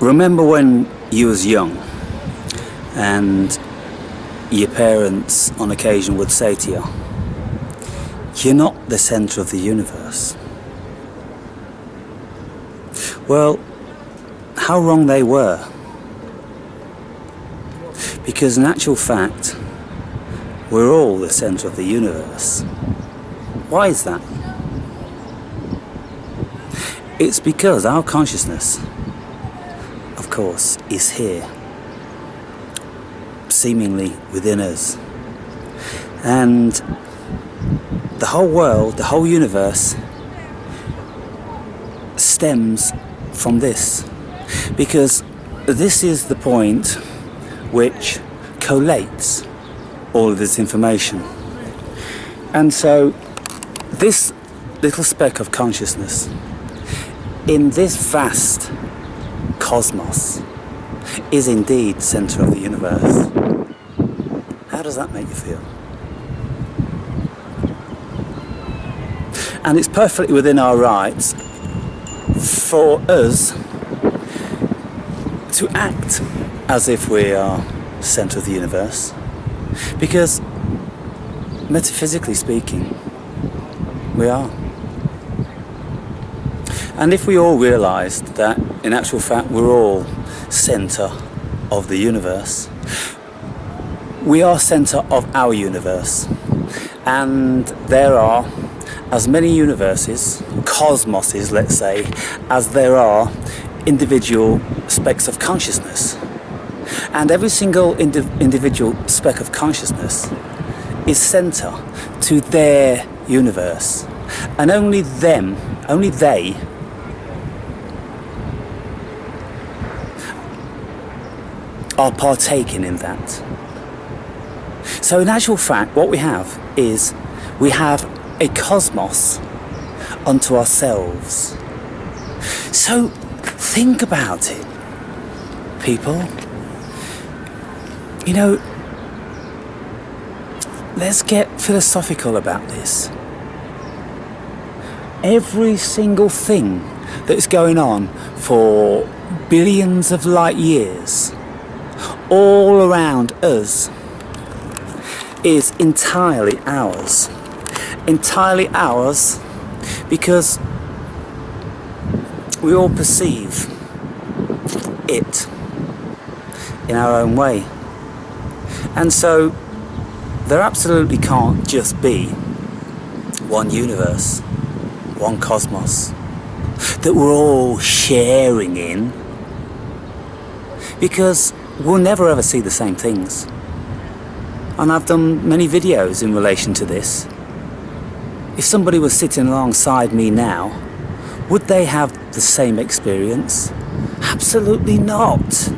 Remember when you was young and your parents on occasion would say to you, "You're not the centre of the universe." Well, how wrong they were. Because in actual fact, we're all the centre of the universe. Why is that? It's because our consciousness, of course, is here, seemingly within us. And the whole world, the whole universe, stems from this. Because this is the point which collates all of this information. And so this little speck of consciousness in this vast cosmos is indeed centre of the universe. How does that make you feel? And it's perfectly within our rights for us to act as if we are centre of the universe, because metaphysically speaking, we are. And if we all realised that in actual fact we're all centre of the universe, we are centre of our universe, and there are as many universes, cosmoses let's say, as there are individual specks of consciousness. And every single individual speck of consciousness is centre to their universe. And only they are partaking in that. So in actual fact, what we have is we have a cosmos unto ourselves. So think about it, people. You know, let's get philosophical about this. Every single thing that is going on for billions of light years all around us is entirely ours. Entirely ours because we all perceive it in our own way. And so there absolutely can't just be one universe, one cosmos that we're all sharing in, because we'll never ever see the same things. And I've done many videos in relation to this. If somebody was sitting alongside me now, would they have the same experience? Absolutely not.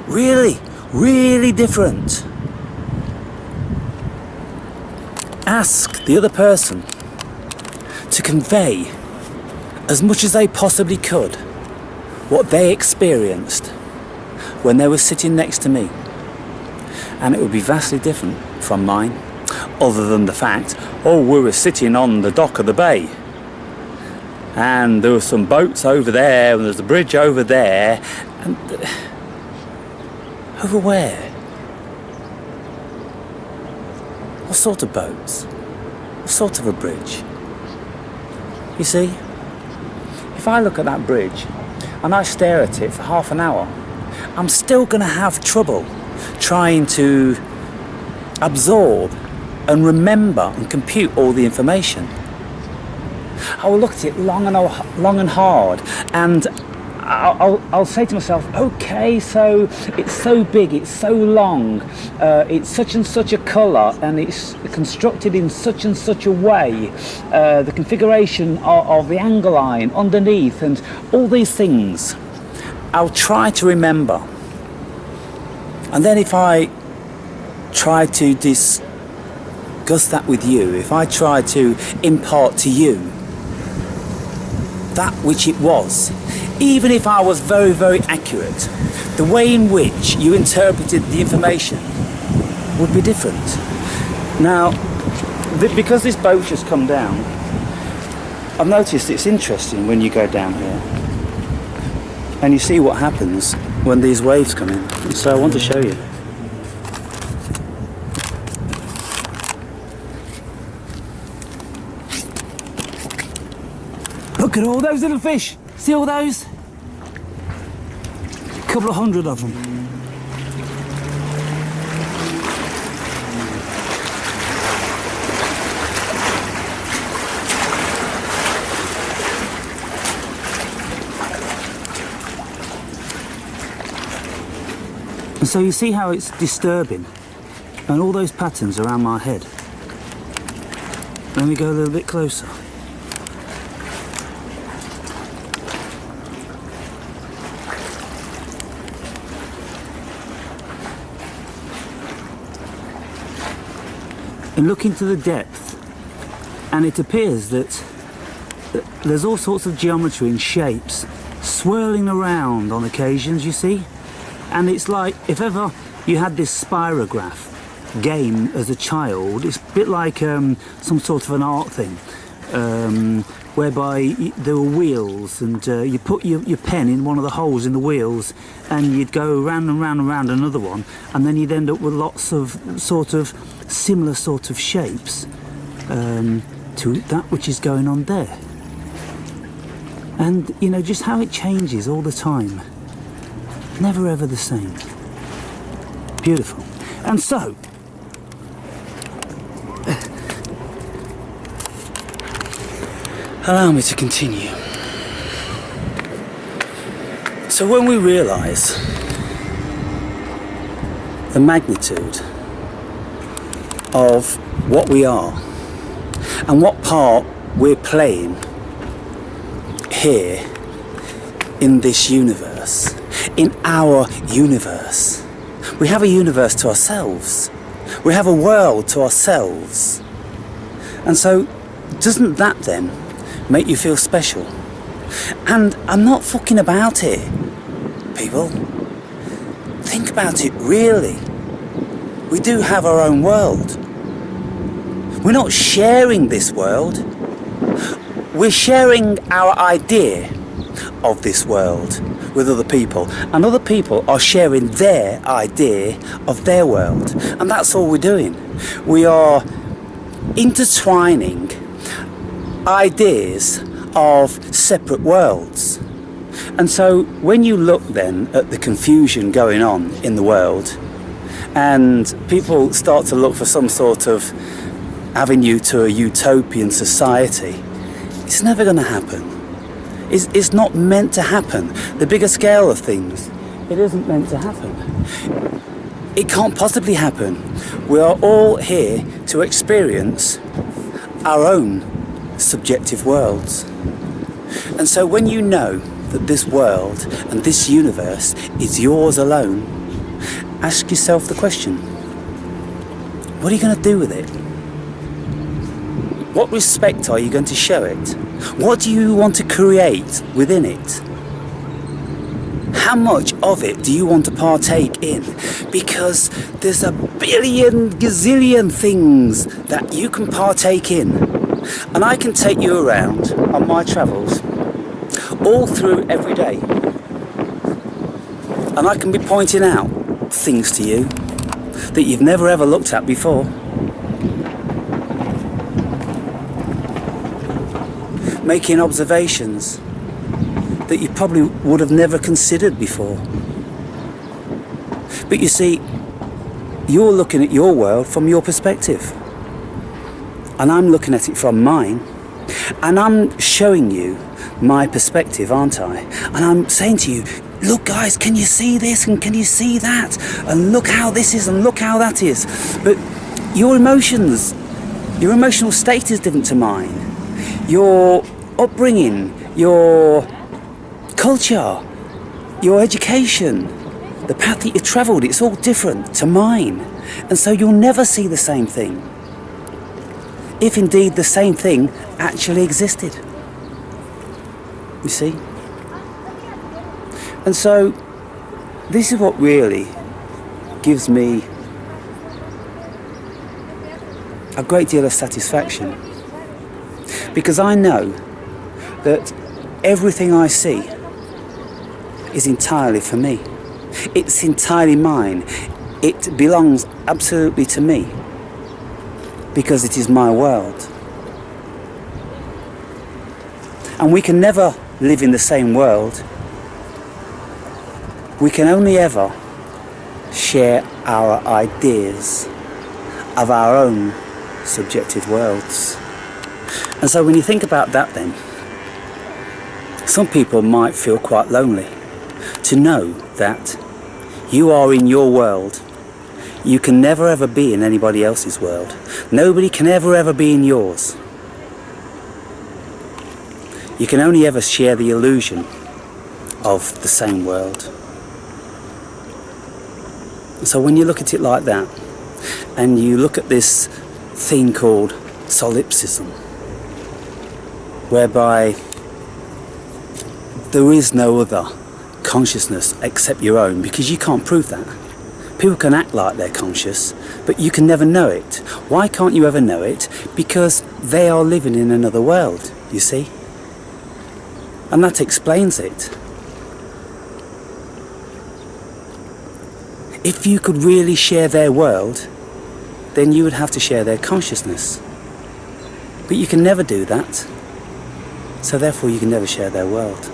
Really, really different. Ask the other person to convey as much as they possibly could what they experienced when they were sitting next to me, and it would be vastly different from mine, other than the fact, oh, we were sitting on the dock of the bay and there were some boats over there and there's a bridge over there, and over where? What sort of boats? What sort of a bridge? You see, if I look at that bridge and I stare at it for half an hour, I'm still going to have trouble trying to absorb and remember and compute all the information. I will look at it long and hard, and I'll say to myself, okay, so it's so big, it's so long, it's such and such a colour, and it's constructed in such and such a way, the configuration of the angle line underneath, and all these things I'll try to remember. And then if I try to discuss that with you, if I try to impart to you that which it was, even if I was very, very accurate, the way in which you interpreted the information would be different. Now, because this boat's just come down, I've noticed it's interesting when you go down here. And you see what happens when these waves come in. And so I want to show you. Look at all those little fish. See all those? A couple of hundred of them. And so you see how it's disturbing, and all those patterns around my head. Let me go a little bit closer. And look into the depth, and it appears that there's all sorts of geometry and shapes swirling around on occasions, you see? And it's like, if ever you had this spirograph game as a child, it's a bit like some sort of an art thing, whereby there were wheels, and you put your pen in one of the holes in the wheels, and you'd go round and round and round another one, and then you'd end up with lots of sort of similar sort of shapes to that which is going on there. And you know, just how it changes all the time. Never ever the same. Beautiful. And so, allow me to continue. So when we realise the magnitude of what we are and what part we're playing here in this universe, in our universe. We have a universe to ourselves. We have a world to ourselves. And so, doesn't that then make you feel special? And I'm not fucking about it, people. Think about it, really. We do have our own world. We're not sharing this world. We're sharing our idea of this world with other people, and other people are sharing their idea of their world, and that's all we're doing. We are intertwining ideas of separate worlds. And so when you look then at the confusion going on in the world, and people start to look for some sort of avenue to a utopian society, it's never going to happen. It's not meant to happen. The bigger scale of things, it isn't meant to happen. It can't possibly happen. We are all here to experience our own subjective worlds. And so when you know that this world and this universe is yours alone, ask yourself the question, what are you going to do with it? What respect are you going to show it? What do you want to create within it? How much of it do you want to partake in? Because there's a billion gazillion things that you can partake in. And I can take you around on my travels all through every day. And I can be pointing out things to you that you've never ever looked at before. Making observations that you probably would have never considered before. But you see, you're looking at your world from your perspective, and I'm looking at it from mine, and I'm showing you my perspective, aren't I? And I'm saying to you, look guys, can you see this and can you see that, and look how this is and look how that is. But your emotions, your emotional state is different to mine. Your upbringing, your culture, your education, the path that you travelled, it's all different to mine. And so you'll never see the same thing, if indeed the same thing actually existed. You see? And so this is what really gives me a great deal of satisfaction, because I know that everything I see is entirely for me. It's entirely mine. It belongs absolutely to me, because it is my world. And we can never live in the same world. We can only ever share our ideas of our own subjective worlds. And so when you think about that then, some people might feel quite lonely to know that you are in your world. You can never ever be in anybody else's world. Nobody can ever be in yours. You can only ever share the illusion of the same world. So when you look at it like that, and you look at this thing called solipsism, whereby there is no other consciousness except your own, because you can't prove that. People can act like they're conscious, but you can never know it. Why can't you ever know it? Because they are living in another world, you see? And that explains it. If you could really share their world, then you would have to share their consciousness. But you can never do that, so therefore you can never share their world.